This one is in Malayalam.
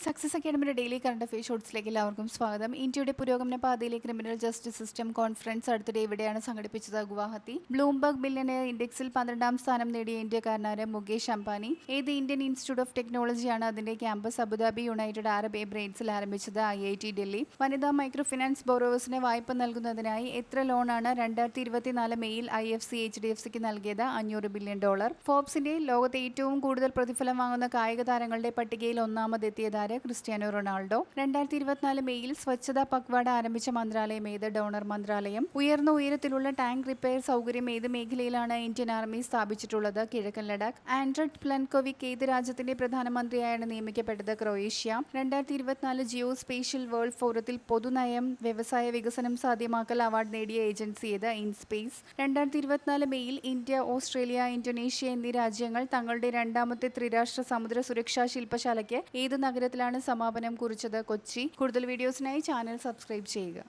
സക്സസ് അക്കാഡമിയുടെ ഡെയിലി കറണ്ട് അഫെയർ ഷോർട്സിലേക്ക് എല്ലാവർക്കും സ്വാഗതം. ഇന്ത്യയുടെ പുരോഗമന പാതയിലെ ക്രിമിനൽ ജസ്റ്റിസ് സിസ്റ്റം കോൺഫറൻസ് അടുത്തിടെ ഇവിടെയാണ് സംഘടിപ്പിച്ചത്. ഗുവാഹത്തി. ബ്ലൂംബർഗ് ബില്യണിയർ ഇൻഡെക്സിൽ 12ാം സ്ഥാനം നേടിയ ഇന്ത്യക്കാരനായ മുകേഷ് അംബാനി. ഏത് ഇന്ത്യൻ ഇൻസ്റ്റിറ്റ്യൂട്ട് ഓഫ് ടെക്നോളജിയാണ് അതിന്റെ ക്യാമ്പസ് അബുദാബി യുണൈറ്റഡ് അറബ് എമിറേറ്റ്സിൽ ആരംഭിച്ചത്? IIT ഡൽഹി. വനിതാ മൈക്രോ ഫിനാൻസ് ബോറോവേഴ്സിന് വായ്പ നൽകുന്നതിനായി എത്ര ലോണാണ് 2024 മെയ്യിൽ IFC HDFCക്ക് നൽകിയത്? $500 ബില്യൺ. ഫോബ്സിന്റെ ലോകത്തെ ഏറ്റവും കൂടുതൽ പ്രതിഫലം വാങ്ങുന്ന കായിക താരങ്ങളുടെ പട്ടികയിൽ ഒന്നാമതെത്തിയത് ക്രിസ്ത്യാനോ റൊണാൾഡോ. 2024 മെയ്യിൽ സ്വച്ഛതാ പക്വാഡ ആരംഭിച്ച മന്ത്രാലയം ഏത്? ഡോണർ മന്ത്രാലയം. ഉയർന്ന ഉയരത്തിലുള്ള ടാങ്ക് റിപ്പയർ സൗകര്യം ഏത് മേഖലയിലാണ് ഇന്ത്യൻ ആർമി സ്ഥാപിച്ചിട്ടുള്ളത്? കിഴക്കൻ ലഡാക്ക്. ആൻഡ്രഡ് പ്ലൻകോവിക് ഏത് രാജ്യത്തിന്റെ പ്രധാനമന്ത്രിയായാണ് നിയമിക്കപ്പെട്ടത്? ക്രൊയേഷ്യ. 2024 ജിയോ സ്പേഷ്യൽ വേൾഡ് ഫോറത്തിൽ പൊതുനയം വ്യവസായ വികസനം സാധ്യമാക്കൽ അവാർഡ് നേടിയ ഏജൻസി ഏത്? ഇൻസ്പേസ്. 2024 മെയ്യിൽ ഇന്ത്യ, ഓസ്ട്രേലിയ, ഇന്തോനേഷ്യ എന്നീ രാജ്യങ്ങൾ തങ്ങളുടെ രണ്ടാമത്തെ ത്രിരാഷ്ട്ര സമുദ്ര സുരക്ഷാ ശില്പശാലയ്ക്ക് ഏത് നഗരത്തിലാണ് സമാപനം കുറിച്ചത്? കൊച്ചി. കൂടുതൽ വീഡിയോസിനായി ചാനൽ സബ്സ്ക്രൈബ് ചെയ്യുക.